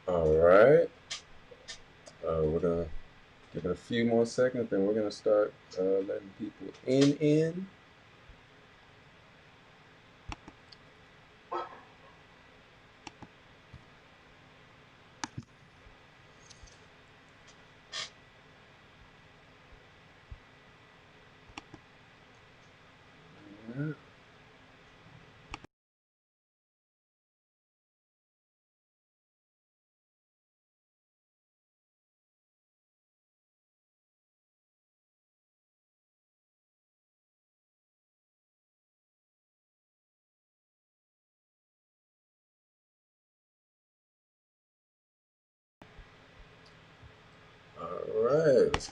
All right. We're gonna give it a few more seconds, then we're gonna start letting people in. All right.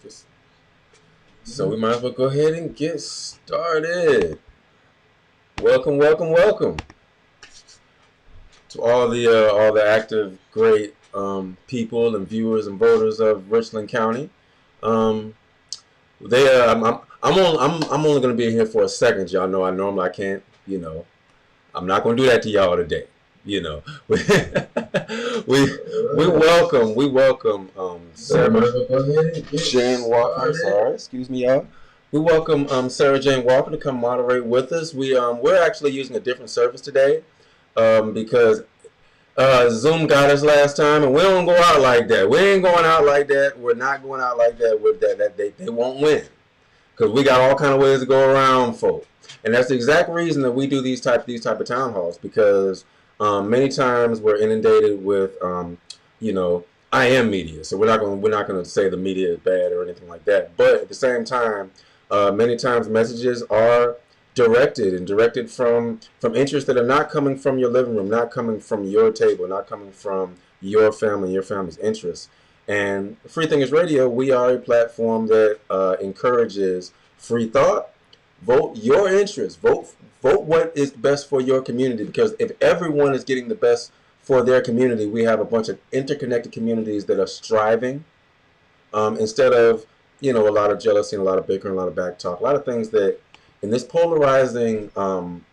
So we might as well go ahead and get started. Welcome, welcome, welcome to all the active, great people and viewers and voters of Richland County. Um, I'm only gonna be here for a second, y'all know. I can't, I'm not gonna do that to y'all today. You know, we we welcome Sarah Jane Walker. Sorry, excuse me, y'all. We welcome Sarah Jane Walker to come moderate with us. We're actually using a different service today because Zoom got us last time, and we don't go out like that. We ain't going out like that. We're not going out like that. With that they won't win because we got all kind of ways to go around folk, and that's the exact reason that we do these type of town halls because many times we're inundated with you know I am media, so we're not going to say the media is bad or anything like that, but at the same time, many times messages are directed from interests that are not coming from your living room, not coming from your table, not coming from your family's interests. And Free Thinkers Radio, we are a platform that encourages free thought. Vote your interests. Vote what is best for your community. Because if everyone is getting the best for their community, we have a bunch of interconnected communities that are striving instead of a lot of jealousy and a lot of bickering, a lot of back talk, a lot of things that in this polarizing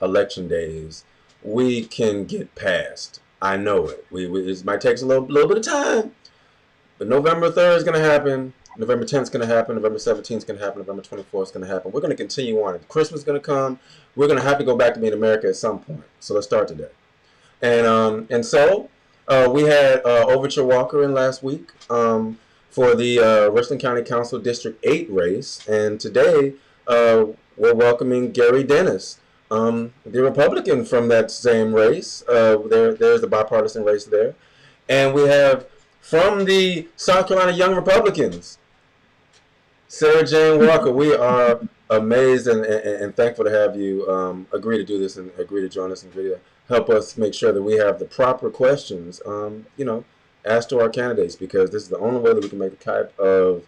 election days we can get past. I know it. It might take us a little bit of time, but November 3rd is going to happen. November 10th is going to happen. November 17th is going to happen. November 24th is going to happen. We're going to continue on. Christmas is going to come. We're going to have to go back to being America at some point. So let's start today. And we had Overture Walker in last week for the Richland County Council District 8 race. And today we're welcoming Gary Dennis, the Republican from that same race. There's the bipartisan race there. And we have from the South Carolina Young Republicans, Sarah Jane Walker. We are amazed and thankful to have you agree to do this and agree to join us and agree to help us make sure that we have the proper questions, asked to our candidates, because this is the only way that we can make the type of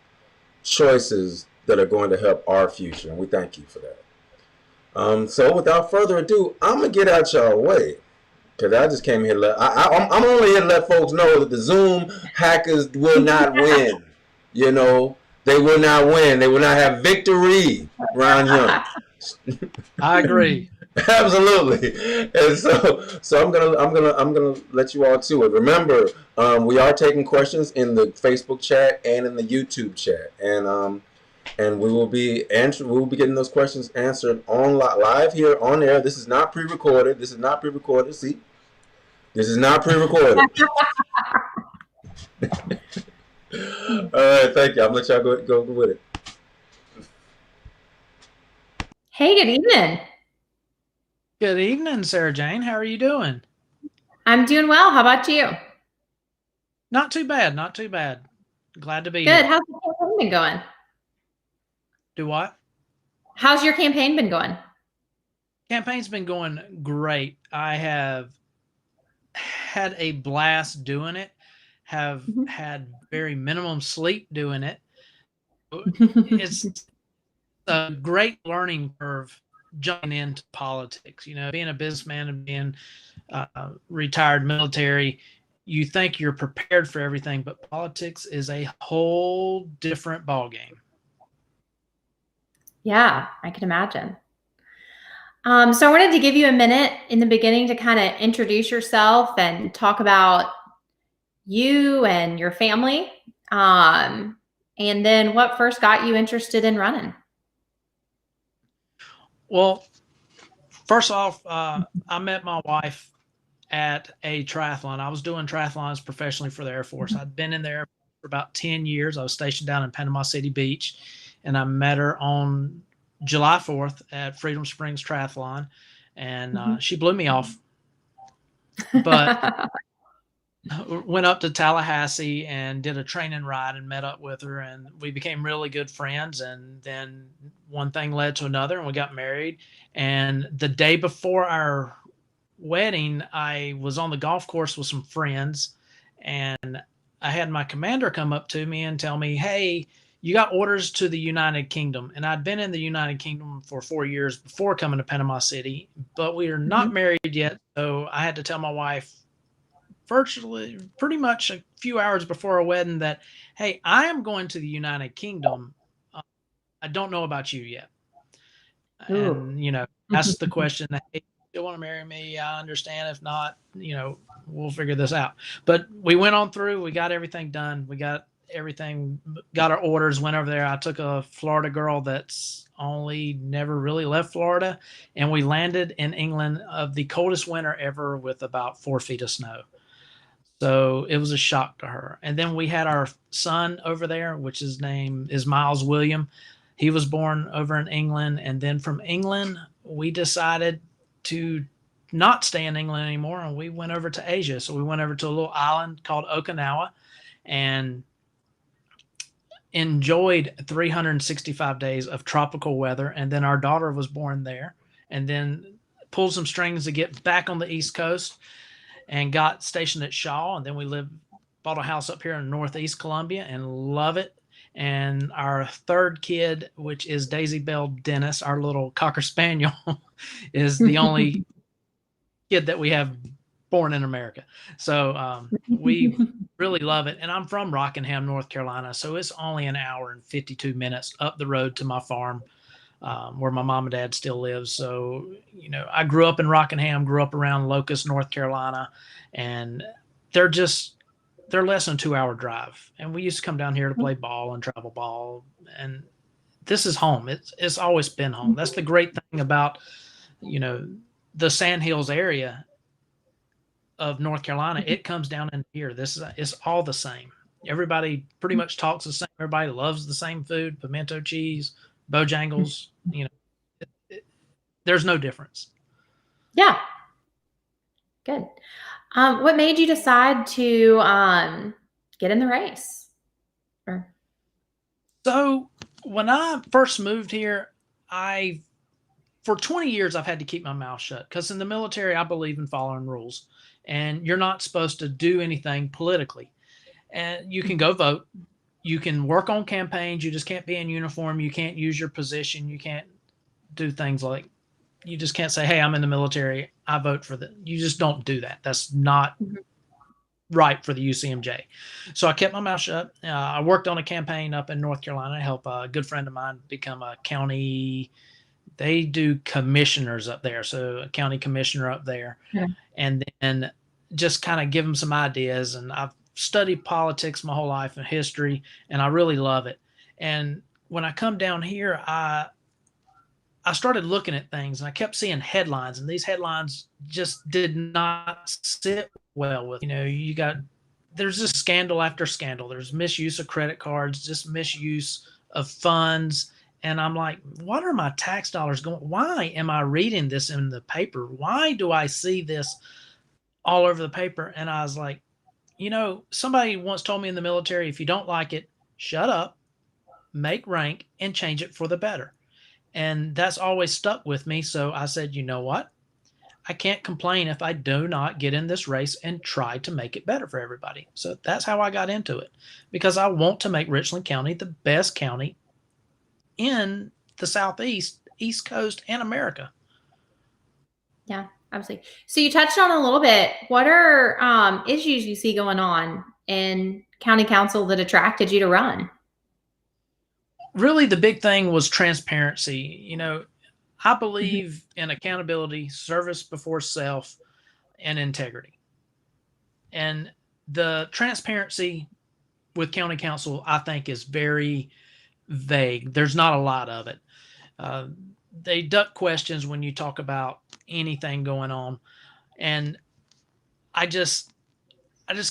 choices that are going to help our future. And we thank you for that. So without further ado, I'm going to get out y'all way. Because I just came here to I'm only here to let folks know that the Zoom hackers will not win. You know, they will not win. They will not have victory, Ron Young. I agree. Absolutely. And so I'm gonna let you all to it. Remember, we are taking questions in the Facebook chat and in the YouTube chat, and we will be getting those questions answered on live here on air. This is not pre-recorded. This is not pre-recorded. See, this is not pre-recorded. All right, thank you. I'm gonna let y'all go with it. Hey, good evening. Good evening, Sarah Jane. How are you doing? I'm doing well. How about you? Not too bad. Not too bad. Glad to be Good. here. How's the campaign been going? Do what? How's your campaign been going? Campaign's been going great. I have had a blast doing it. Have had very minimum sleep doing it. It's a great learning curve jumping into politics. You know, being a businessman and being retired military, you think you're prepared for everything, but politics is a whole different ballgame. Yeah, I can imagine. So I wanted to give you a minute in the beginning to kind of introduce yourself and talk about you and your family? And then what first got you interested in running? Well, first off, I met my wife at a triathlon. I was doing triathlons professionally for the Air Force. I'd been in there for about 10 years. I was stationed down in Panama City Beach, and I met her on July 4th at Freedom Springs Triathlon, and she blew me off. But went up to Tallahassee and did a training ride and met up with her, and we became really good friends. And then one thing led to another, and we got married. And the day before our wedding, I was on the golf course with some friends, and I had my commander come up to me and tell me, "Hey, you got orders to the United Kingdom." And I'd been in the United Kingdom for 4 years before coming to Panama City, but we are not married yet. So I had to tell my wife virtually pretty much a few hours before our wedding that, "Hey, I am going to the United Kingdom. I don't know about you yet." Ooh. And ask the question, "Hey, you want to marry me? I understand. If not, we'll figure this out." But we went on through, we got everything done. We got everything, got our orders, went over there. I took a Florida girl that's only never really left Florida, and we landed in England of the coldest winter ever with about 4 feet of snow. So it was a shock to her. And then we had our son over there, which his name is Miles William. He was born over in England. And then from England, we decided to not stay in England anymore, and we went over to Asia. So we went over to a little island called Okinawa and enjoyed 365 days of tropical weather. And then our daughter was born there, and then pulled some strings to get back on the East Coast and got stationed at Shaw. And then we bought a house up here in Northeast Columbia and love it. And our third kid, which is Daisy Bell Dennis, our little Cocker Spaniel, is the only kid that we have born in America. So we really love it. And I'm from Rockingham, North Carolina. So it's only an hour and 52 minutes up the road to my farm, where my mom and dad still live. So, I grew up in Rockingham, grew up around Locust, North Carolina, and they're less than a 2-hour drive. And we used to come down here to play ball and travel ball. And this is home. It's always been home. That's the great thing about, the Sandhills area of North Carolina. It comes down in here. It's all the same. Everybody pretty much talks the same. Everybody loves the same food, pimento cheese, Bojangles, there's no difference. Yeah. Good. What made you decide to get in the race? So when I first moved here, for 20 years, I've had to keep my mouth shut, because in the military, I believe in following rules, and you're not supposed to do anything politically. And you can go vote. You can work on campaigns. You just can't be in uniform. You can't use your position. You can't do things like, you just can't say, "Hey, I'm in the military, I vote for the." You just don't do that. That's not right for the UCMJ. So I kept my mouth shut. I worked on a campaign up in North Carolina to help a good friend of mine become a county. They do commissioners up there. So a county commissioner up there. Yeah. And then just kind of give them some ideas. And I've studied politics my whole life and history, and I really love it. And when I come down here, I started looking at things, and I kept seeing headlines, and these headlines just did not sit well with, there's just scandal after scandal. There's misuse of credit cards, just misuse of funds. And I'm like, what are my tax dollars going? Why am I reading this in the paper? Why do I see this all over the paper? And I was like, somebody once told me in the military, if you don't like it, shut up, make rank, and change it for the better. And that's always stuck with me. So I said, you know what? I can't complain if I do not get in this race and try to make it better for everybody. So that's how I got into it, because I want to make Richland County the best county in the Southeast, East Coast, and America. Yeah, absolutely. So you touched on a little bit. What are issues you see going on in county council that attracted you to run? Really, the big thing was transparency. I believe in accountability, service before self, and integrity. And the transparency with county council, I think, is very vague. There's not a lot of it. They duck questions when you talk about anything going on. And I just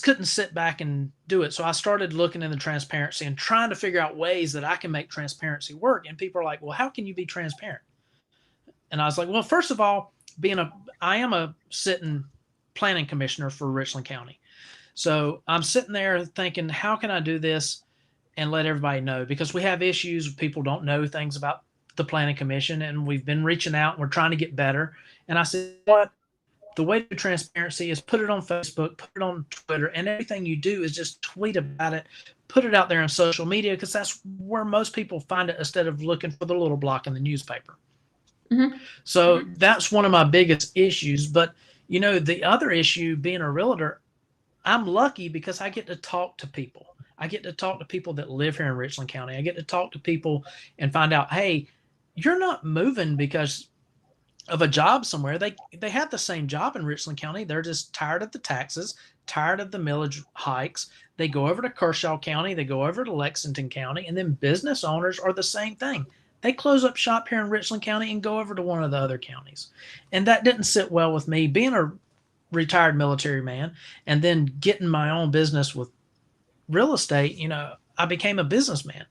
couldn't sit back and do it. So I started looking into transparency and trying to figure out ways that I can make transparency work. And people are like, well, how can you be transparent? And I was like, well, first of all, I am a sitting planning commissioner for Richland County. So I'm sitting there thinking, how can I do this and let everybody know? Because we have issues. People don't know things about the planning commission, and we've been reaching out and we're trying to get better. And I said, what? The way to do transparency is put it on Facebook, put it on Twitter, and everything you do is just tweet about it, put it out there on social media, because that's where most people find it instead of looking for the little block in the newspaper. Mm-hmm. So that's one of my biggest issues. But, you know, the other issue being a realtor, I'm lucky because I get to talk to people. I get to talk to people that live here in Richland County. I get to talk to people and find out, hey, you're not moving because of a job somewhere. They have the same job in Richland County. They're just tired of the taxes, tired of the millage hikes. They go over to Kershaw County, they go over to Lexington County, and then business owners are the same thing. They close up shop here in Richland County and go over to one of the other counties. And that didn't sit well with me, being a retired military man and then getting my own business with real estate. You know, I became a businessman,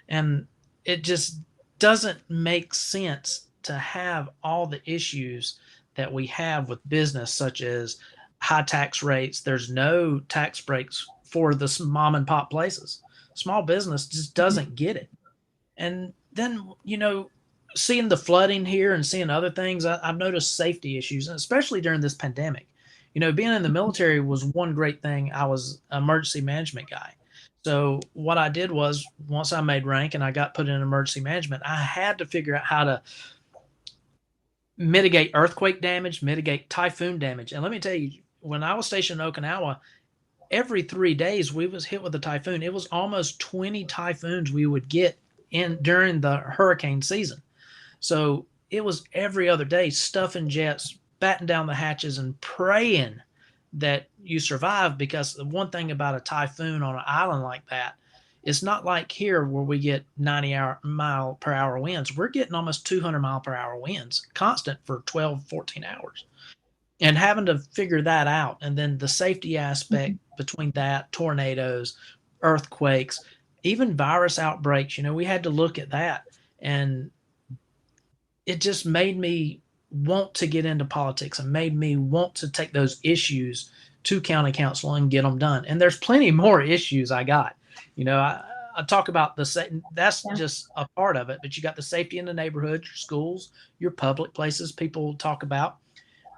and it just doesn't make sense to have all the issues that we have with business, such as high tax rates. There's no tax breaks for the mom and pop places. Small business just doesn't get it. And then, you know, seeing the flooding here and seeing other things, I've noticed safety issues, and especially during this pandemic. You know, being in the military was one great thing. I was an emergency management guy. So what I did was, once I made rank and I got put in emergency management, I had to figure out how to mitigate earthquake damage, mitigate typhoon damage. And let me tell you, when I was stationed in Okinawa, every 3 days we was hit with a typhoon. It was almost 20 typhoons we would get in during the hurricane season. So it was every other day, stuffing jets, batten down the hatches, and praying that you survive. Because the one thing about a typhoon on an island like that, it's not like here where we get 90-mile per hour winds. We're getting almost 200-mile per hour winds constant for 12, 14 hours. And having to figure that out. And then the safety aspect between that, tornadoes, earthquakes, even virus outbreaks, you know, we had to look at that. And it just made me want to get into politics and made me want to take those issues to county council and get them done. And there's plenty more issues I got. You know, I talk about that's just a part of it, but you got the safety in the neighborhood, your schools, your public places. People talk about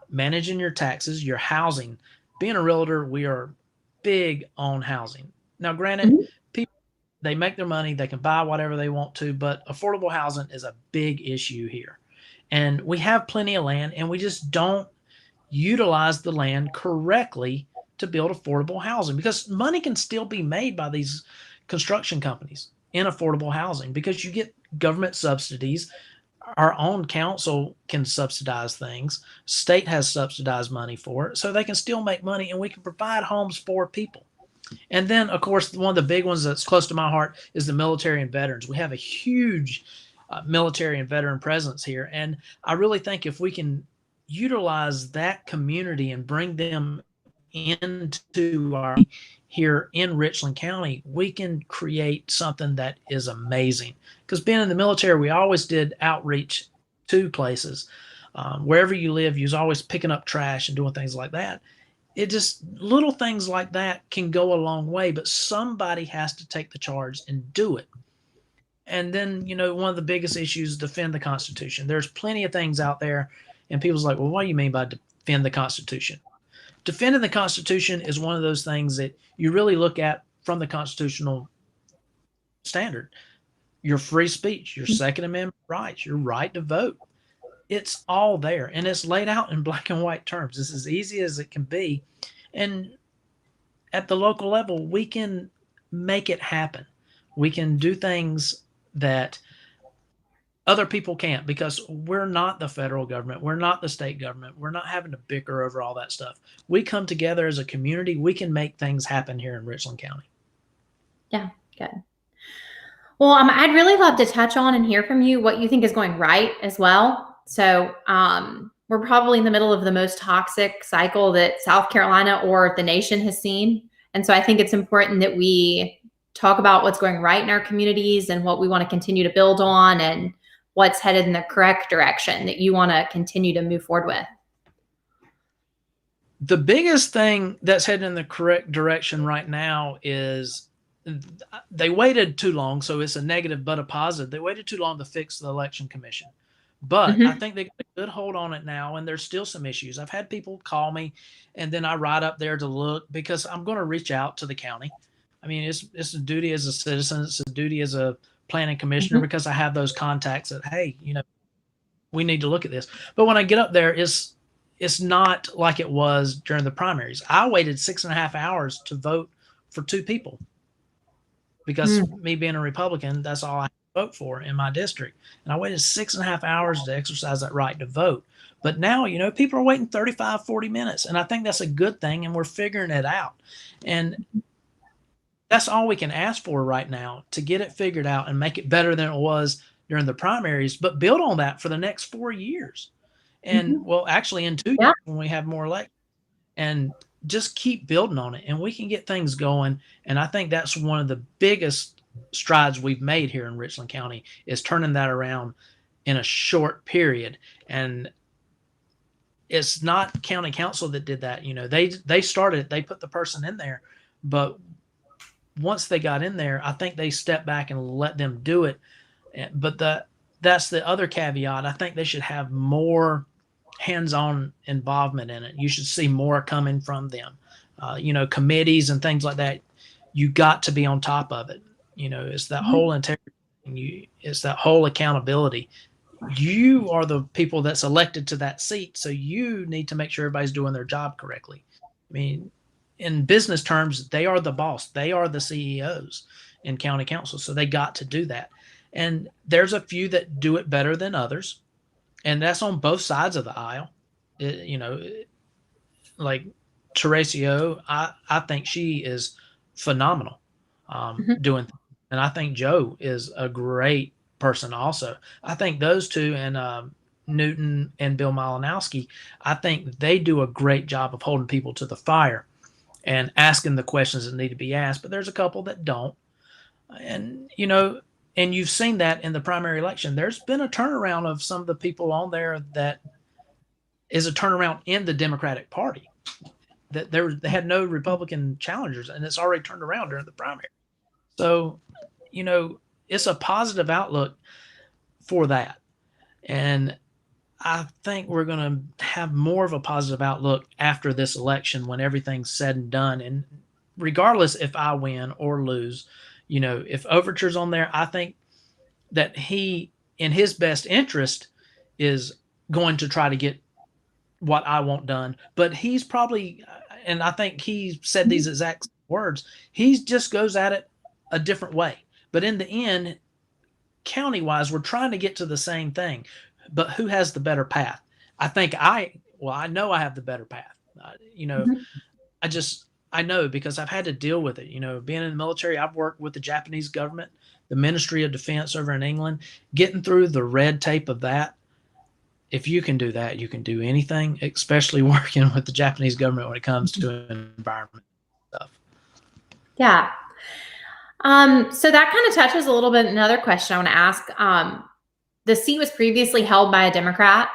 managing your taxes, your housing. Being a realtor, we are big on housing. Now, granted, people, they make their money, they can buy whatever they want to, but affordable housing is a big issue here. And we have plenty of land, and we just don't utilize the land correctly to build affordable housing, because money can still be made by these construction companies in affordable housing because you get government subsidies. Our own council can subsidize things. State has subsidized money for it, so they can still make money, and we can provide homes for people. And then, of course, one of the big ones that's close to my heart is the military and veterans. We have a huge military and veteran presence here, and I really think if we can utilize that community and bring them into our here in Richland County, we can create something that is amazing. Because being in the military, we always did outreach to places. Wherever you live, you was always picking up trash and doing things like that. It just, little things like that can go a long way, but somebody has to take the charge and do it. And then, you know, one of the biggest issues, defend the Constitution. There's plenty of things out there, and people's like, well, what do you mean by defend the Constitution? Defending the Constitution is one of those things that you really look at from the constitutional standard. Your free speech, your Second Amendment rights, your right to vote. It's all there, and it's laid out in black and white terms. It's as easy as it can be. And at the local level, we can make it happen. We can do things that Other people can't, because we're not the federal government. We're not the state government. We're not having to bicker over all that stuff. We come together as a community. We can make things happen here in Richland County. Yeah, good. Well, I'd really love to touch on and hear from you what you think is going right as well. So we're probably in the middle of the most toxic cycle that South Carolina or the nation has seen. And so I think it's important that we talk about what's going right in our communities and what we want to continue to build on, and what's headed in the correct direction that you want to continue to move forward with. The biggest thing that's headed in the correct direction right now is they waited too long. So it's a negative, but a positive. They waited too long to fix the election commission. But I think they got a good hold on it now, and there's still some issues. I've had people call me, and then I ride up there to look, because I'm going to reach out to the county. I mean, it's a duty as a citizen. It's a duty as a planning commissioner, because I have those contacts that, hey, we need to look at this. But when I get up there, it's not like it was during the primaries. I waited 6.5 hours to vote for 2 people, because me being a Republican, that's all I vote for in my district. And I waited 6.5 hours to exercise that right to vote. But now, people are waiting 35, 40 minutes. And I think that's a good thing. And we're figuring it out. And that's all we can ask for right now, to get it figured out and make it better than it was during the primaries, but build on that for the next 4 years. And well, actually in 2 years when we have more elections, and just keep building on it, and we can get things going. And I think that's one of the biggest strides we've made here in Richland County, is turning that around in a short period. And it's not county council that did that. They started, they put the person in there, but once they got in there, I think they stepped back and let them do it. But that's the other caveat. I think they should have more hands-on involvement in it. You should see more coming from them. Committees and things like that. You got to be on top of it. It's that whole integrity. It's that whole accountability. You are the people that's elected to that seat, so you need to make sure everybody's doing their job correctly. I mean, in business terms, they are the boss. They are the CEOs in county council. So they got to do that. And there's a few that do it better than others. And that's on both sides of the aisle. Like Teresio, I think she is phenomenal doing things. And I think Joe is a great person also. I think those two, and Newton and Bill Malinowski, I think they do a great job of holding people to the fire and asking the questions that need to be asked. But there's a couple that don't. And, and you've seen that in the primary election. There's been a turnaround of some of the people on there that is a turnaround in the Democratic Party. That they had no Republican challengers, and it's already turned around during the primary. So, it's a positive outlook for that. And I think we're going to have more of a positive outlook after this election, when everything's said and done. And regardless if I win or lose, if Overture's on there, I think that he, in his best interest, is going to try to get what I want done. But he's probably, and I think he said these exact words, he just goes at it a different way. But in the end, county-wise, we're trying to get to the same thing. But who has the better path? I think I know I have the better path. I know, because I've had to deal with it. Being in the military, I've worked with the Japanese government, the Ministry of Defense over in England, getting through the red tape of that. If you can do that, you can do anything, especially working with the Japanese government when it comes to environment stuff. Yeah. So that kind of touches a little bit another question I want to ask. The seat was previously held by a Democrat,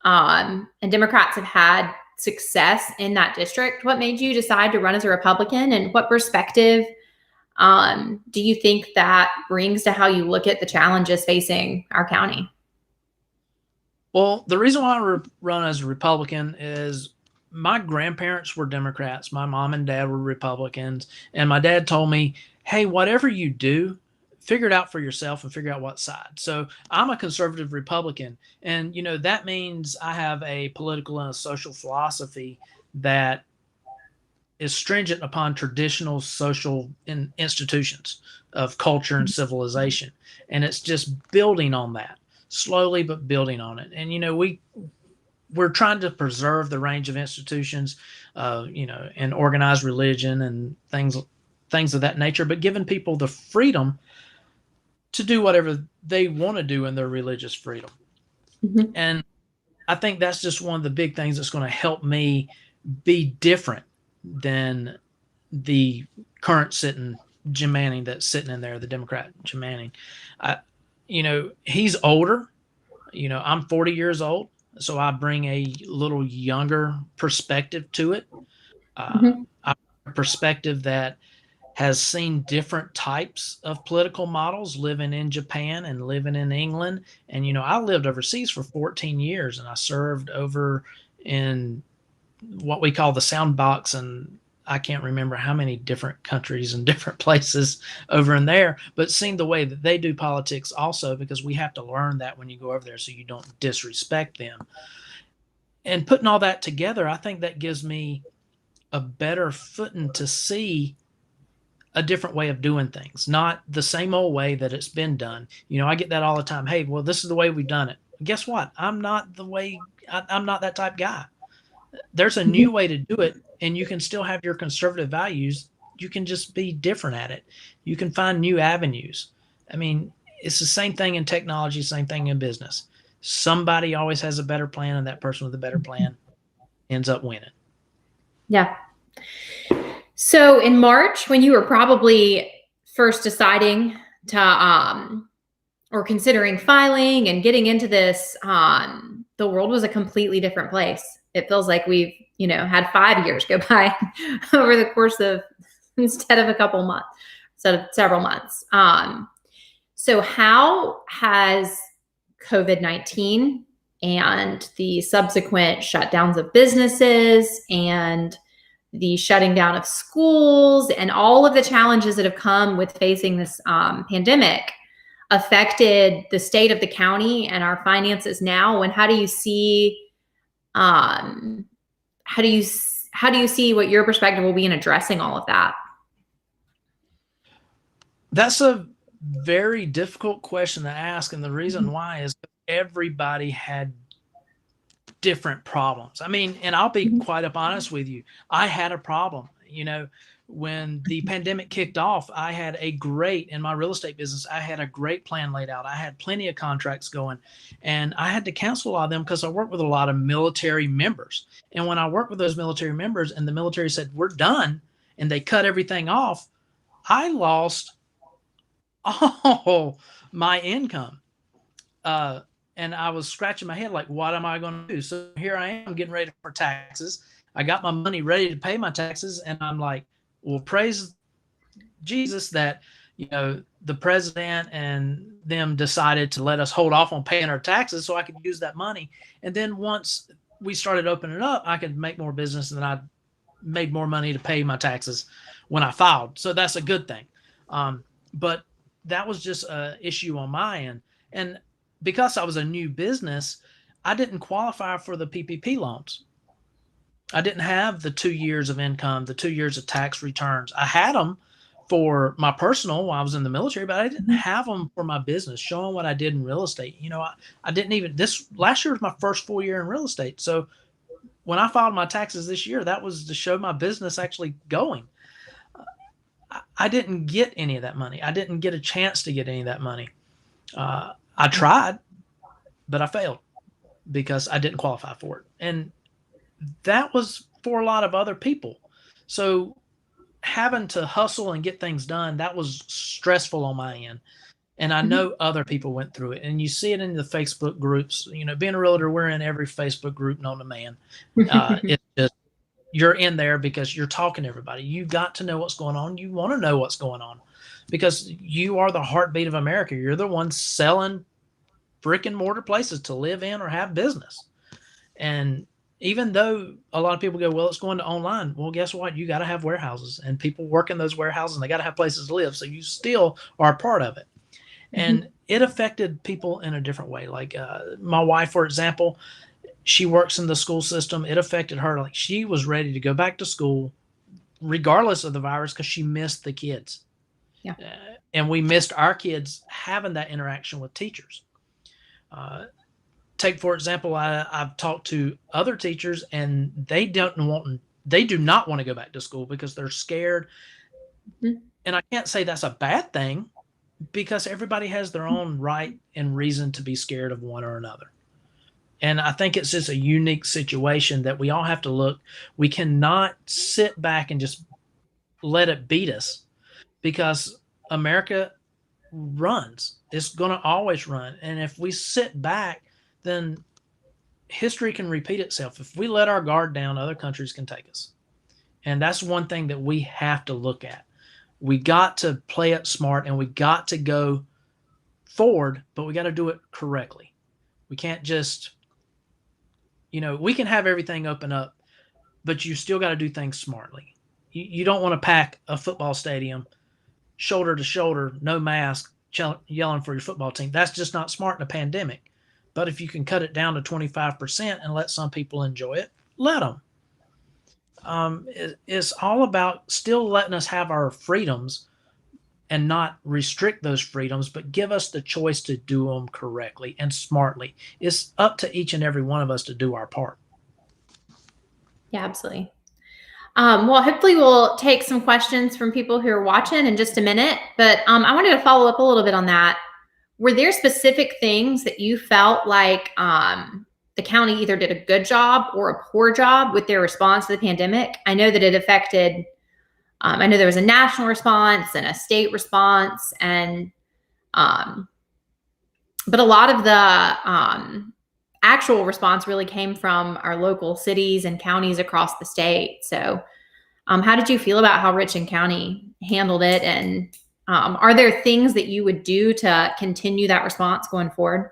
and Democrats have had success in that district. What made you decide to run as a Republican, and what perspective do you think that brings to how you look at the challenges facing our county? Well, the reason why I run as a Republican is my grandparents were Democrats. My mom and dad were Republicans. And my dad told me, hey, whatever you do, figure it out for yourself and figure out what side. So I'm a conservative Republican. And, that means I have a political and a social philosophy that is stringent upon traditional social institutions of culture and civilization. And it's just building on that. slowly but building on it. And, we're trying to preserve the range of institutions, and organized religion and things of that nature, but giving people the freedom to do whatever they want to do in their religious freedom. Mm-hmm. And I think that's just one of the big things that's going to help me be different than the current Jim Manning that's sitting in there, the Democrat Jim Manning. He's older. I'm 40 years old, so I bring a little younger perspective to it. A perspective that has seen different types of political models, living in Japan and living in England. And, I lived overseas for 14 years, and I served over in what we call the sound box, and I can't remember how many different countries and different places over in there, but seeing the way that they do politics also, because we have to learn that when you go over there so you don't disrespect them. And putting all that together, I think that gives me a better footing to see a different way of doing things, not the same old way that it's been done. I get that all the time. Hey, well, this is the way we've done it. Guess what? I'm not that type of guy. There's a new way to do it, and you can still have your conservative values. You can just be different at it. You can find new avenues. I mean, it's the same thing in technology, same thing in business. Somebody always has a better plan, and that person with a better plan ends up winning. Yeah. So in March, when you were probably first deciding to, or considering filing and getting into this, the world was a completely different place. It feels like we've, had 5 years go by over the course of, instead of a couple months, instead of several months. So how has COVID-19 and the subsequent shutdowns of businesses and the shutting down of schools and all of the challenges that have come with facing this pandemic affected the state of the county and our finances now? And how do you see what your perspective will be in addressing all of that? That's a very difficult question to ask, and the reason why is everybody had different problems. I mean, and I'll be quite up honest with you. I had a problem. When the pandemic kicked off, in my real estate business, I had a great plan laid out. I had plenty of contracts going, and I had to cancel a lot of them because I work with a lot of military members. And when I worked with those military members and the military said, we're done, and they cut everything off, I lost all my income. And I was scratching my head like, what am I going to do? So here I am getting ready for taxes. I got my money ready to pay my taxes. And I'm like, well, praise Jesus that, the president and them decided to let us hold off on paying our taxes so I could use that money. And then once we started opening up, I could make more business and I made more money to pay my taxes when I filed. So that's a good thing. But that was just an issue on my end. And because I was a new business, I didn't qualify for the PPP loans. I didn't have the 2 years of income, the 2 years of tax returns. I had them for my personal while I was in the military, but I didn't have them for my business, showing what I did in real estate. I didn't even, last year was my first full year in real estate. So when I filed my taxes this year, that was to show my business actually going. I didn't get any of that money. I didn't get a chance to get any of that money. I tried, but I failed because I didn't qualify for it. And that was for a lot of other people. So having to hustle and get things done, that was stressful on my end. And I know other people went through it. And you see it in the Facebook groups. Being a realtor, we're in every Facebook group known to man. It's just, you're in there because you're talking to everybody. You got to know what's going on. You want to know what's going on because you are the heartbeat of America. You're the one selling brick and mortar places to live in or have business. And even though a lot of people go, well, it's going to online. Well, guess what? You got to have warehouses and people work in those warehouses and they got to have places to live. So you still are a part of it. And it affected people in a different way. Like my wife, for example, she works in the school system. It affected her. Like she was ready to go back to school regardless of the virus because she missed the kids. Yeah. And we missed our kids having that interaction with teachers. Take, for example, I've talked to other teachers, and they do not want to go back to school because they're scared. Mhm. And I can't say that's a bad thing, because everybody has their own right and reason to be scared of one or another. And I think it's just a unique situation that we all have to look. We cannot sit back and just let it beat us, because America runs. It's going to always run. And if we sit back, then history can repeat itself. If we let our guard down, other countries can take us. And that's one thing that we have to look at. We got to play it smart, and we got to go forward, but we got to do it correctly. We can't just, we can have everything open up, but you still got to do things smartly. You don't want to pack a football stadium shoulder to shoulder, no mask, yelling for your football team. That's just not smart in a pandemic. But if you can cut it down to 25% and let some people enjoy it, let them. It's all about still letting us have our freedoms and not restrict those freedoms, but give us the choice to do them correctly and smartly. It's up to each and every one of us to do our part. Yeah, absolutely. Well, hopefully we'll take some questions from people who are watching in just a minute, but I wanted to follow up a little bit on that. Were there specific things that you felt like the county either did a good job or a poor job with their response to the pandemic? I know that it affected, I know there was a national response and a state response, and but a lot of the actual response really came from our local cities and counties across the state. So how did you feel about how Richland County handled it? And are there things that you would do to continue that response going forward?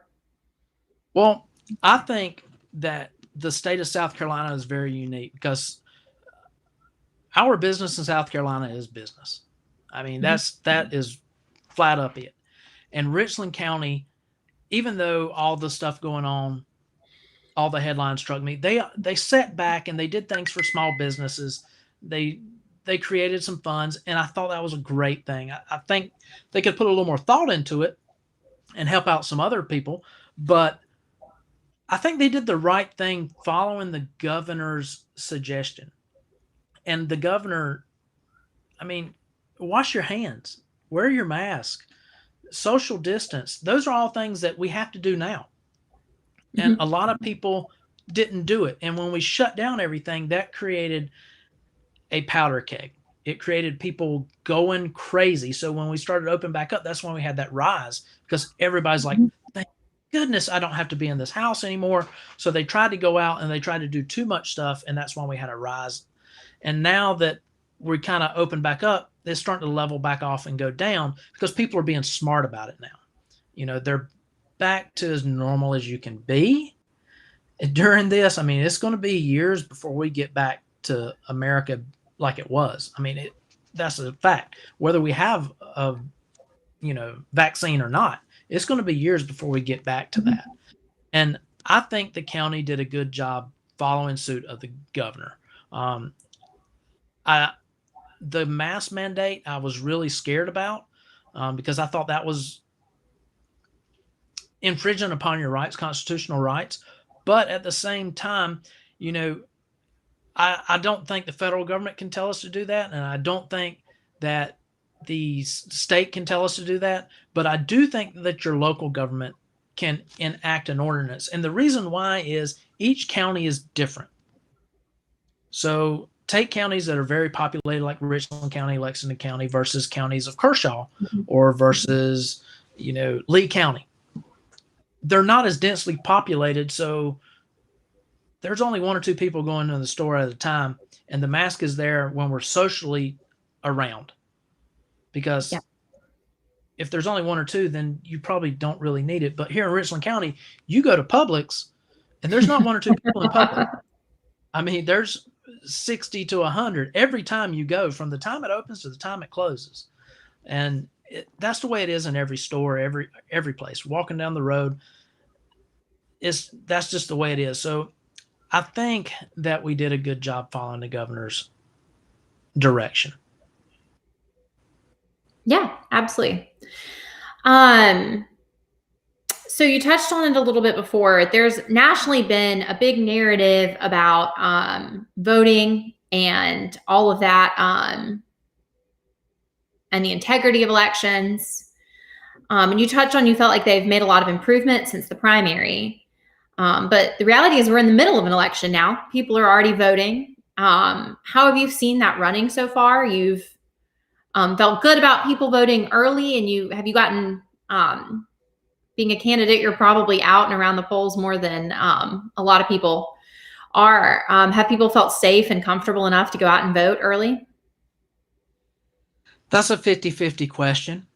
Well, I think that the state of South Carolina is very unique, because our business in South Carolina is business. I mean, that is flat up it. And Richland County, even though all the stuff going on, all the headlines struck me, they sat back and they did things for small businesses. They created some funds, and I thought that was a great thing. I think they could put a little more thought into it and help out some other people, but I think they did the right thing following the governor's suggestion. And the governor, I mean, wash your hands, wear your mask, social distance. Those are all things that we have to do now. And a lot of people didn't do it. And when we shut down everything, that created a powder keg. It created people going crazy. So when we started to open back up, that's when we had that rise, because everybody's like, thank goodness I don't have to be in this house anymore. So they tried to go out and they tried to do too much stuff, and that's when we had a rise. And now that we kind of open back up, it's starting to level back off and go down, because people are being smart about it now. They're back to as normal as you can be. During this, I mean, it's going to be years before we get back to America like it was. I mean, that's a fact. Whether we have a vaccine or not, it's going to be years before we get back to that. And I think the county did a good job following suit of the governor. The mask mandate I was really scared about, because I thought that was infringing upon your rights, constitutional rights. But at the same time, I don't think the federal government can tell us to do that, and I don't think that the state can tell us to do that. But I do think that your local government can enact an ordinance. And the reason why is each county is different. So take counties that are very populated, like Richland County, Lexington County, versus counties of Kershaw, or versus, Lee County. They're not as densely populated, so there's only one or two people going to the store at a time, and the mask is there when we're socially around. Because if there's only one or two, then you probably don't really need it. But here in Richland County, you go to Publix, and there's not one or two people in public. I mean, there's 60 to 100 every time you go, from the time it opens to the time it closes. And that's the way it is in every store, every place. Walking down the road, that's just the way it is. So I think that we did a good job following the governor's direction. Yeah, absolutely. So you touched on it a little bit before. There's nationally been a big narrative about voting and all of that, and the integrity of elections. And you touched on, you felt like they've made a lot of improvement since the primary. But the reality is we're in the middle of an election now. People are already voting. How have you seen that running so far? You've felt good about people voting early, and have you gotten, being a candidate, you're probably out and around the polls more than a lot of people are. Have people felt safe and comfortable enough to go out and vote early? That's a 50-50 question.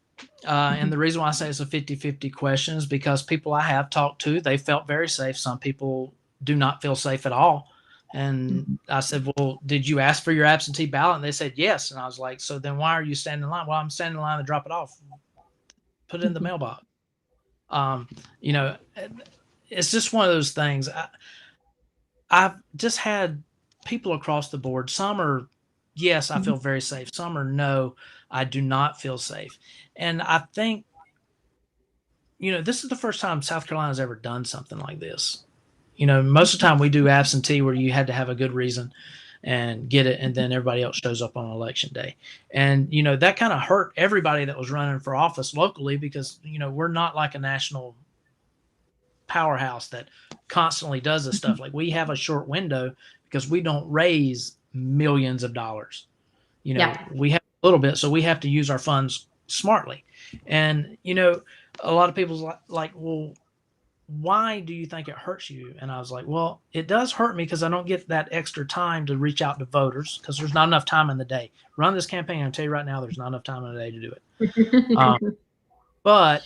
And the reason why I say it's a 50-50 question is because people I have talked to, they felt very safe. Some people do not feel safe at all. And I said, well, did you ask for your absentee ballot? And they said, yes. And I was like, so then why are you standing in line? Well, I'm standing in line to drop it off. Put it in the mailbox. You know, it's just one of those things. I've just had people across the board. Some are, yes, I feel very safe. Some are, no, I do not feel safe. And I think, you know, this is the first time South Carolina's ever done something like this. You know, most of the time we do absentee where you had to have a good reason and get it, and then everybody else shows up on election day. And, you know, that kind of hurt everybody that was running for office locally because, you know, we're not like a national powerhouse that constantly does this stuff. Like, we have a short window because we don't raise millions of dollars. You know, we have a little bit, so we have to use our funds smartly. And, you know, a lot of people's like, well, why do you think it hurts you? And I was like, well, it does hurt me because I don't get that extra time to reach out to voters because there's not enough time in the day. Run this campaign, I'll tell you right now, there's not enough time in the day to do it. But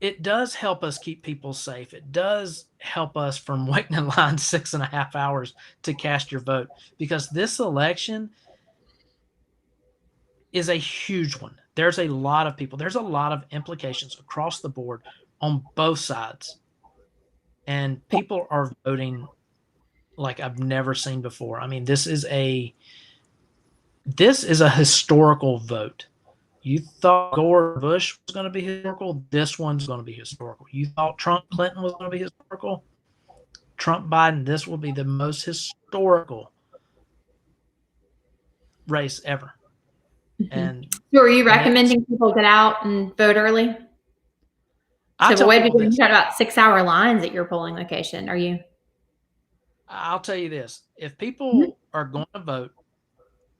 it does help us keep people safe. It does help us from waiting in line 6.5 hours to cast your vote, because this election is a huge one. There's a lot of people. There's a lot of implications across the board on both sides. And people are voting like I've never seen before. I mean, this is a historical vote. You thought Gore Bush was going to be historical. This one's going to be historical. You thought Trump Clinton was going to be historical. Trump Biden, this will be the most historical race ever. And so are you recommending people get out and vote early? So avoid people who've got about 6-hour lines at your polling location. Are you? I'll tell you this. If people are going to vote,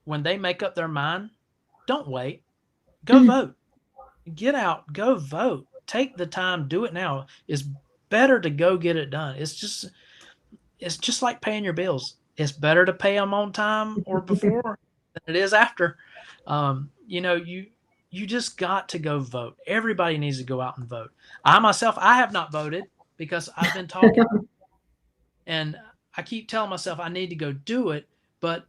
when they make up their mind, don't wait. Go vote. Get out. Go vote. Take the time. Do it now. It's better to go get it done. It's just like paying your bills. It's better to pay them on time or before than it is after. You know, you just got to go vote. Everybody needs to go out and vote. I myself, I have not voted because I've been talking and I keep telling myself I need to go do it, but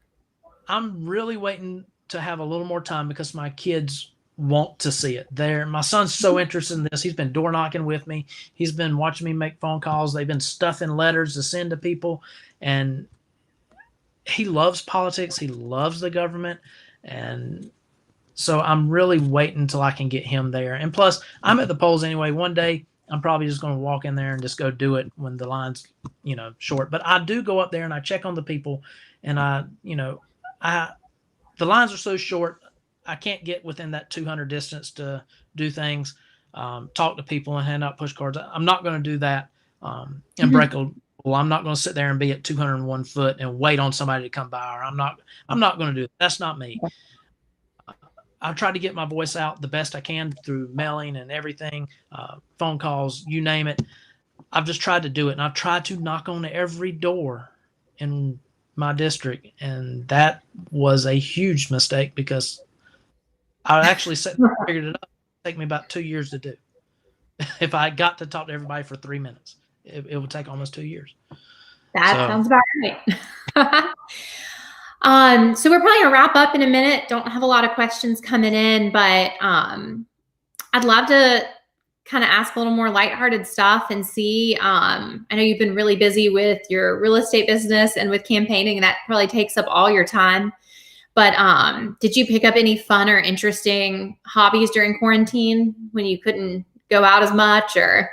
I'm really waiting to have a little more time because my kids want to see it. My son's so interested in this. He's been door knocking with me. He's been watching me make phone calls. They've been stuffing letters to send to people, and he loves politics. He loves the government. And so I'm really waiting until I can get him there. And plus, I'm at the polls anyway. One day, I'm probably just going to walk in there and just go do it when the line's, you know, short. But I do go up there and I check on the people, and the lines are so short, I can't get within that 200 distance to do things, talk to people and hand out push cards. I'm not going to do that and break a. Well, I'm not going to sit there and be at 201 foot and wait on somebody to come by. Or I'm not going to do that. That's not me. I try to get my voice out the best I can through mailing and everything, phone calls, you name it. I've just tried to do it, and I've tried to knock on every door in my district, and that was a huge mistake because I actually figured it out. It would take me about 2 years to do. If I got to talk to everybody for 3 minutes, it would take almost 2 years. That sounds about right. So we're probably gonna wrap up in a minute. Don't have a lot of questions coming in, but I'd love to kind of ask a little more lighthearted stuff and see. I know you've been really busy with your real estate business and with campaigning, and that probably takes up all your time. But did you pick up any fun or interesting hobbies during quarantine when you couldn't go out as much? Or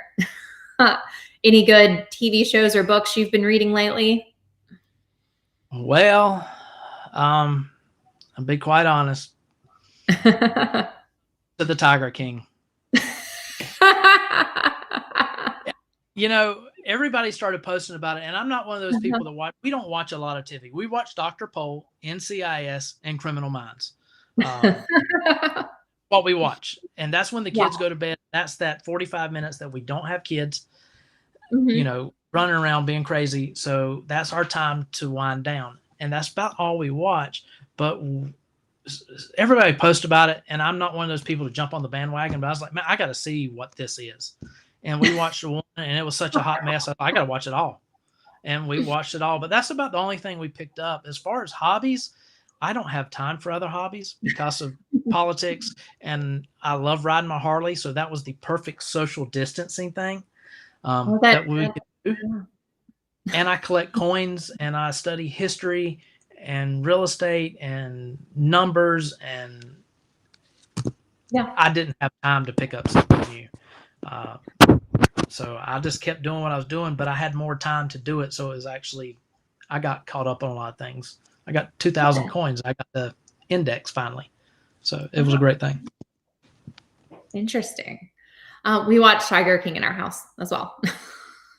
Any good TV shows or books you've been reading lately? Well, I'll be quite honest. To the Tiger King. You know, everybody started posting about it, and I'm not one of those people that watch. We don't watch a lot of TV. We watch Dr. Pol, NCIS, and Criminal Minds. What we watch, and that's when the kids go to bed. That's that 45 minutes that we don't have kids, you know, running around being crazy. So that's our time to wind down, and that's about all we watch. But everybody posts about it, and I'm not one of those people to jump on the bandwagon. But I was like, man, I got to see what this is. And we watched the one, and it was such a hot mess. I got to watch it all. And we watched it all. But that's about the only thing we picked up. As far as hobbies, I don't have time for other hobbies because of politics. And I love riding my Harley. So that was the perfect social distancing thing that we could do. And I collect coins, and I study history and real estate and numbers. And I didn't have time to pick up something new. So I just kept doing what I was doing, but I had more time to do it. So it was actually, I got caught up on a lot of things. I got 2,000 coins. I got the index finally. So it was a great thing. Interesting. We watched Tiger King in our house as well.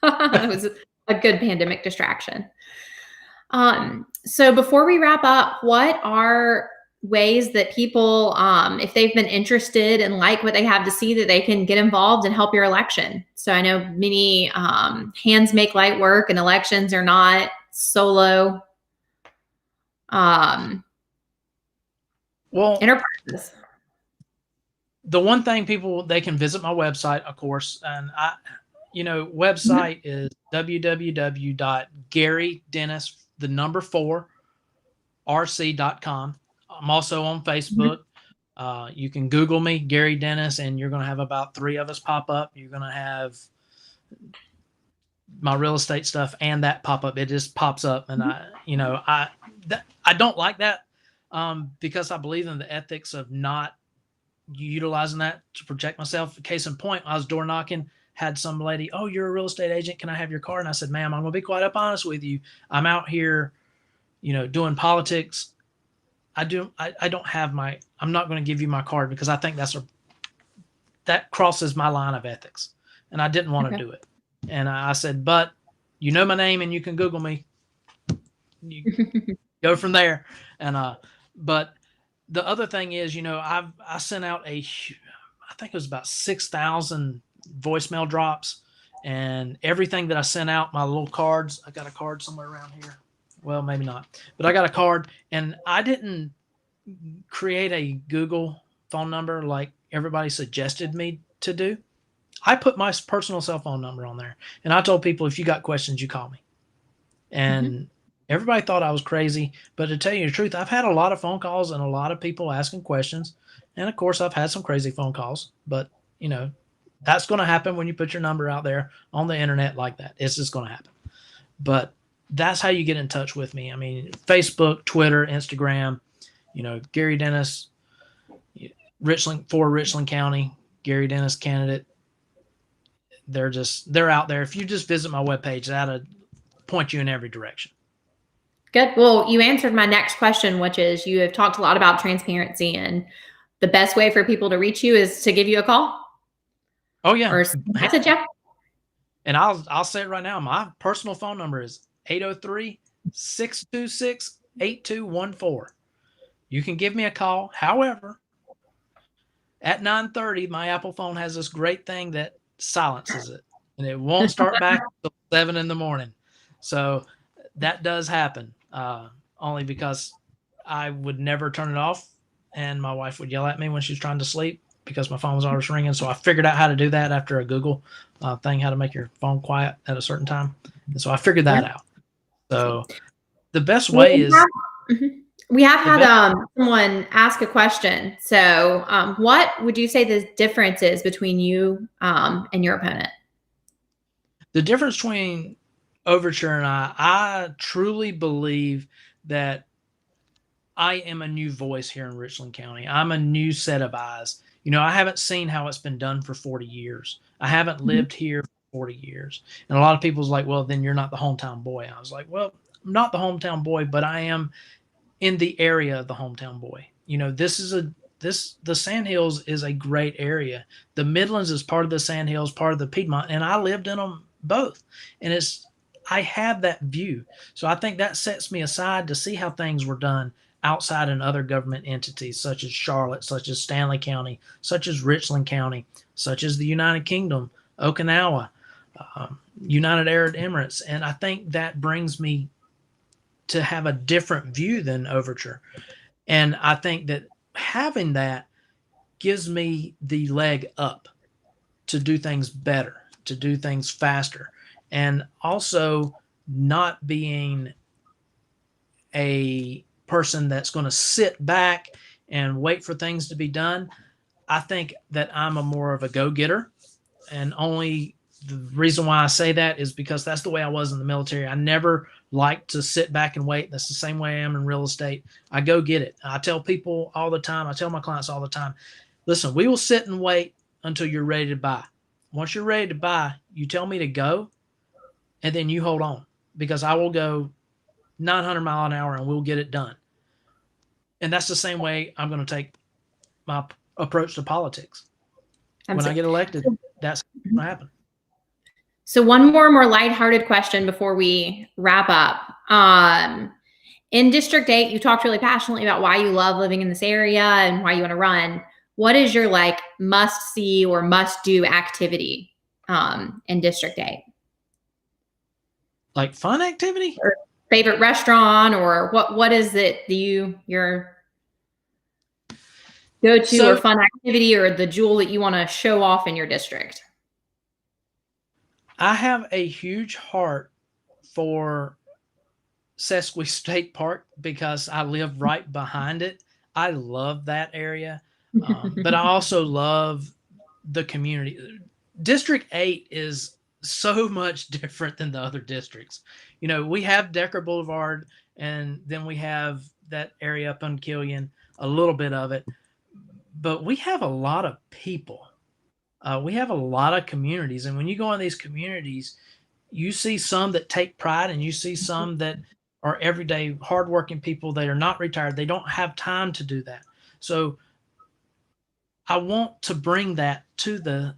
It was a good pandemic distraction. So before we wrap up, what are ways that people, if they've been interested and like what they have to see, that they can get involved and help your election? So I know many hands make light work, and elections are not solo enterprises. The one thing they can visit my website, of course, and website is www.garydennis4rc.com. I'm also on Facebook. You can Google me, Gary Dennis, and you're going to have about 3 of us pop up. You're going to have my real estate stuff and that pop up. It just pops up. And I don't like that because I believe in the ethics of not utilizing that to protect myself. Case in point, I was door knocking, had some lady, "Oh, you're a real estate agent. Can I have your card?" And I said, "Ma'am, I'm going to be quite up honest with you. I'm out here, doing politics. I'm not going to give you my card because I think that crosses my line of ethics." And I didn't want to do it. And I said, "But you know my name and you can Google me. You go from there." And, but the other thing is, I sent out I think it was about 6,000 voicemail drops, and everything that I sent out, my little cards, I got a card somewhere around here. Well, maybe not, but I got a card, and I didn't create a Google phone number like everybody suggested me to do. I put my personal cell phone number on there, and I told people, if you got questions, you call me. And everybody thought I was crazy, but to tell you the truth, I've had a lot of phone calls and a lot of people asking questions. And of course, I've had some crazy phone calls, but that's going to happen when you put your number out there on the internet like that. It's just going to happen. But that's how you get in touch with me. I mean, Facebook, Twitter, Instagram, Gary Dennis, Richland County, Gary Dennis candidate. They're out there. If you just visit my webpage, that'll point you in every direction. Good. Well, you answered my next question, which is, you have talked a lot about transparency, and the best way for people to reach you is to give you a call. Oh yeah. Or message you. And I'll say it right now. My personal phone number is 803-626-8214. You can give me a call. However, at 9:30, my Apple phone has this great thing that silences it, and it won't start back until 7 in the morning. So that does happen, only because I would never turn it off, and my wife would yell at me when she was trying to sleep because my phone was always ringing. So I figured out how to do that after a Google thing, how to make your phone quiet at a certain time. And so I figured that out. So the best way is... We have had someone ask a question. So what would you say the difference is between you and your opponent? The difference between Overture and I truly believe that I am a new voice here in Richland County. I'm a new set of eyes. I haven't seen how it's been done for 40 years. I haven't lived here 40 years. And a lot of people's like, well, then you're not the hometown boy. I was like, well, I'm not the hometown boy, but I am in the area of the hometown boy. You know, the Sandhills is a great area. The Midlands is part of the Sandhills, part of the Piedmont, and I lived in them both. And I have that view. So I think that sets me aside to see how things were done outside in other government entities, such as Charlotte, such as Stanley County, such as Richland County, such as the United Kingdom, Okinawa, United Arab Emirates. And I think that brings me to have a different view than Overture. And I think that having that gives me the leg up to do things better, to do things faster, and also not being a person that's going to sit back and wait for things to be done. I think that I'm a more of a go-getter, and only the reason why I say that is because that's the way I was in the military. I never liked to sit back and wait. That's the same way I am in real estate. I go get it. I tell people all the time, I tell my clients all the time, listen, we will sit and wait until you're ready to buy. Once you're ready to buy, you tell me to go, and then you hold on, because I will go 900 mile an hour and we'll get it done. And that's the same way I'm going to take my approach to politics. When I get elected, that's going to happen. So one more lighthearted question before we wrap up. In District 8, you talked really passionately about why you love living in this area and why you want to run. What is your like must see or must do activity in District 8? Like fun activity? Or favorite restaurant, or what is it that your go-to or fun activity, or the jewel that you want to show off in your district? I have a huge heart for Sesqui State Park because I live right behind it. I love that area. But I also love the community. District 8 is so much different than the other districts. You know, we have Decker Boulevard, and then we have that area up on Killian, a little bit of it. But we have a lot of people. We have a lot of communities. And when you go in these communities, you see some that take pride, and you see some that are everyday hardworking people that are not retired. They don't have time to do that. So I want to bring that to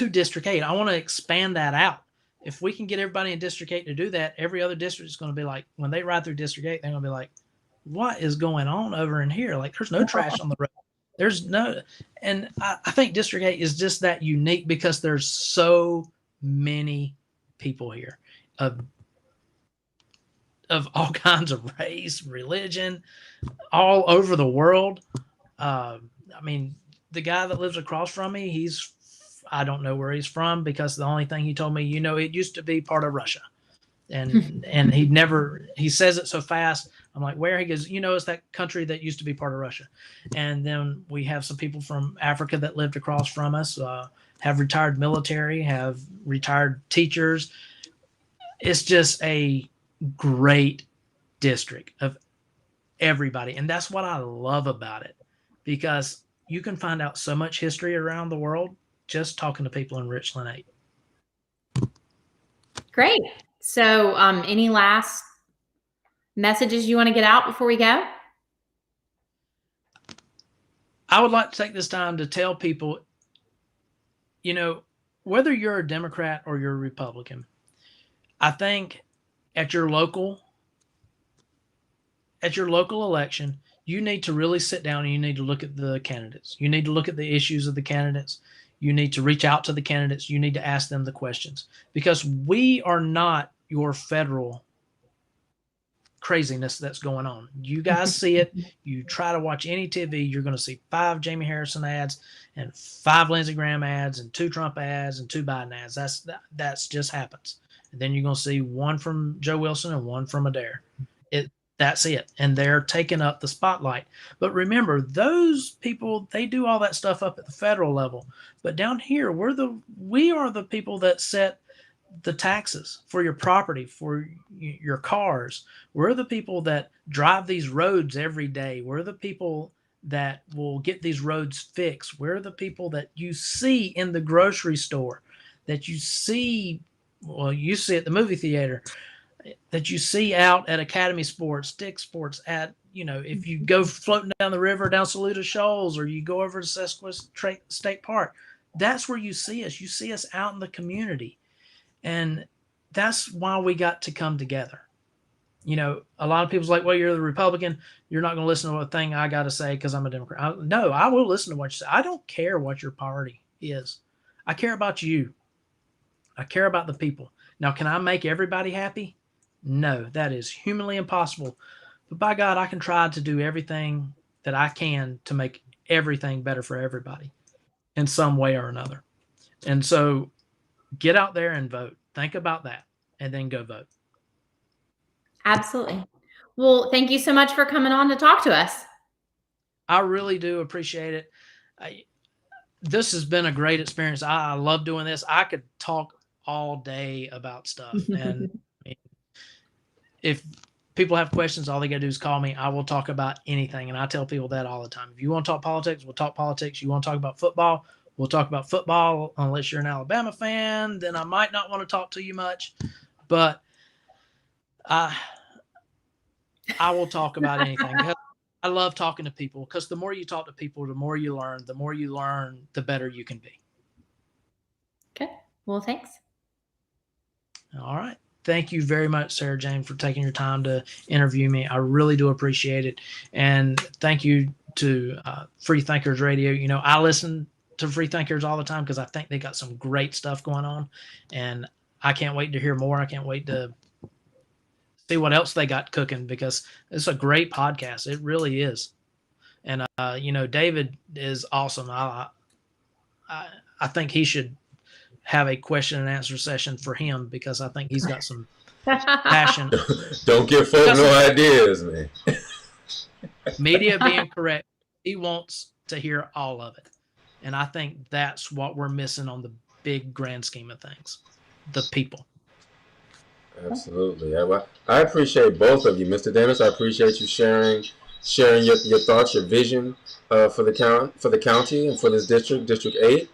District 8. I want to expand that out. If we can get everybody in District 8 to do that, every other district is going to be like, when they ride through District 8, they're going to be like, what is going on over in here? Like, there's no trash on the road. There's no, and I think District 8 is just that unique because there's so many people here of all kinds of race, religion, all over the world. I mean, the guy that lives across from me, I don't know where he's from, because the only thing he told me, it used to be part of Russia. And he says it so fast. I'm like, where? He goes, it's that country that used to be part of Russia. And then we have some people from Africa that lived across from us, have retired military, have retired teachers. It's just a great district of everybody. And that's what I love about it, because you can find out so much history around the world just talking to people in Richland 8. Great. So any last messages you want to get out before we go? I would like to take this time to tell people, whether you're a Democrat or you're a Republican, I think at your local election, you need to really sit down and you need to look at the candidates. You need to look at the issues of the candidates. You need to reach out to the candidates. You need to ask them the questions, because we are not your federal craziness that's going on. You guys see it. You try to watch any TV, you're going to see 5 Jamie Harrison ads and 5 Lindsey Graham ads and 2 Trump ads and 2 Biden ads. That's just happens. And then you're going to see 1 from Joe Wilson and 1 from Adair. That's it. And they're taking up the spotlight. But remember, those people, they do all that stuff up at the federal level. But down here, we are the people that set the taxes for your property, for your cars. We're the people that drive these roads every day. We're the people that will get these roads fixed. We're the people that you see in the grocery store. that you see, well, you see at the movie theater, that you see out at Academy Sports, Dick Sports, at, if you go floating down the river down Saluda Shoals, or you go over to Sesqua State Park, that's where you see us. You see us out in the community. And that's why we got to come together. A lot of people's like, well, you're the Republican, you're not going to listen to a thing I got to say because I'm a Democrat. No, I will listen to what you say. I don't care what your party is. I care about you. I care about the people. Now, can I make everybody happy? No, that is humanly impossible. But by God, I can try to do everything that I can to make everything better for everybody in some way or another. And so get out there and vote. Think about that and then go vote. Absolutely. Well, thank you so much for coming on to talk to us. I really do appreciate it. This has been a great experience. I love doing this. I could talk all day about stuff. And if people have questions, all they got to do is call me. I will talk about anything. And I tell people that all the time. If you want to talk politics, we'll talk politics. You want to talk about football, we'll talk about football. Unless you're an Alabama fan, then I might not want to talk to you much. But I will talk about anything. I love talking to people, because the more you talk to people, the more you learn. The more you learn, the better you can be. Okay. Well, thanks. All right. Thank you very much, Sarah Jane, for taking your time to interview me. I really do appreciate it. And thank you to Free Thinkers Radio. I listen to Free Thinkers all the time because I think they got some great stuff going on. And I can't wait to hear more. I can't wait to see what else they got cooking, because it's a great podcast. It really is. And, David is awesome. I think he should have a question and answer session for him, because I think he's got some passion. Don't give folk no ideas, man. Media being correct. He wants to hear all of it. And I think that's what we're missing on the big grand scheme of things. The people. Absolutely. I appreciate both of you, Mr. Dennis. I appreciate you sharing your thoughts, your vision for the county and for this District 8.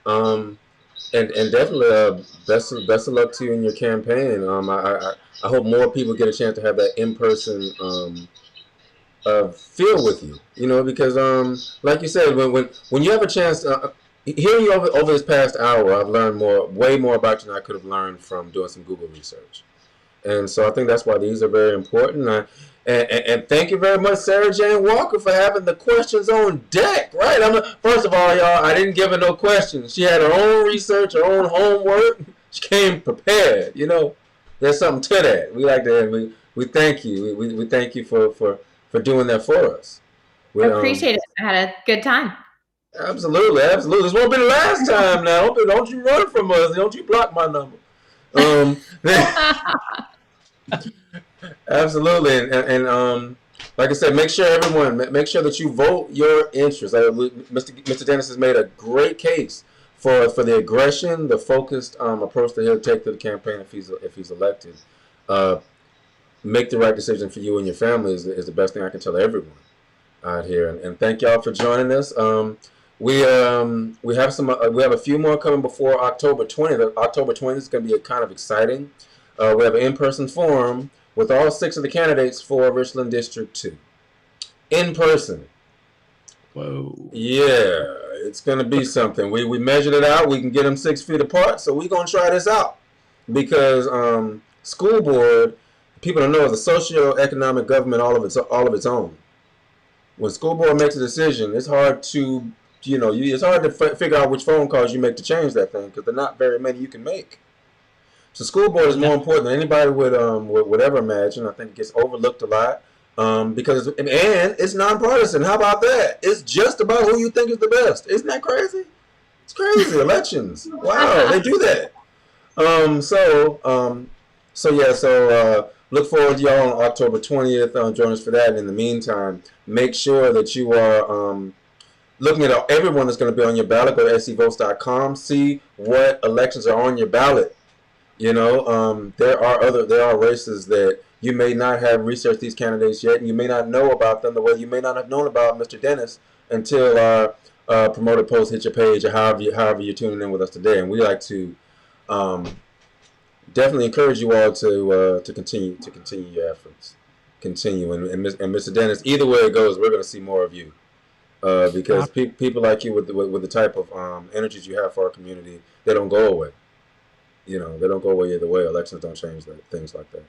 And definitely best of luck to you in your campaign. I hope more people get a chance to have that in-person feel with you. Because like you said, when you have a chance, hearing you over this past hour, I've learned way more about you than I could have learned from doing some Google research. And so I think that's why these are very important. And thank you very much, Sarah Jane Walker, for having the questions on deck. Right? First of all, y'all, I didn't give her no questions. She had her own research, her own homework. She came prepared. There's something to that. We like that. We thank you. We thank you for doing that for us. I appreciate it. I had a good time. Absolutely. This won't be the last time now. Don't you run from us. Don't you block my number. Absolutely. And like I said, make sure that you vote your interest. Mr. Dennis has made a great case for the aggression, the focused approach that he'll take to the campaign if he's elected. Make the right decision for you and your family is the best thing I can tell everyone out here. And thank y'all for joining us. We have a few more coming before October 20th. October 20th is going to be kind of exciting. We have an in-person forum with all 6 of the candidates for Richland District 2. In person. Whoa. Yeah, it's going to be something. We measured it out. We can get them 6 feet apart, so we're going to try this out. Because school board, people don't know, is a socio-economic government all of its own. When school board makes a decision, it's hard to figure out which phone calls you make to change that thing, because there are not very many you can make. So school board is more important than anybody would ever imagine. I think it gets overlooked a lot because it's nonpartisan. How about that? It's just about who you think is the best. Isn't that crazy? It's crazy. Elections. Wow, they do that. So look forward to y'all on October 20th. Join us for that. And in the meantime, make sure that you are looking at everyone that's going to be on your ballot. Go to scvotes.com. See what elections are on your ballot. There are races that you may not have researched these candidates yet, and you may not know about them the way you may not have known about Mr. Dennis until our promoted post hit your page, or however you're tuning in with us today. And we like to Definitely encourage you all to continue your efforts, continue, and Mr. Dennis. Either way it goes, we're going to see more of you because people like you with the type of energies you have for our community, they don't go away. You know, they don't go away either way. Elections don't change things like that.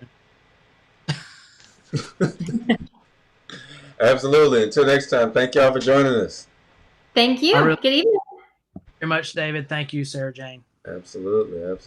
Absolutely. Until next time, thank y'all for joining us. Thank you. Good evening. Very much, David. Thank you, Sarah Jane. Absolutely.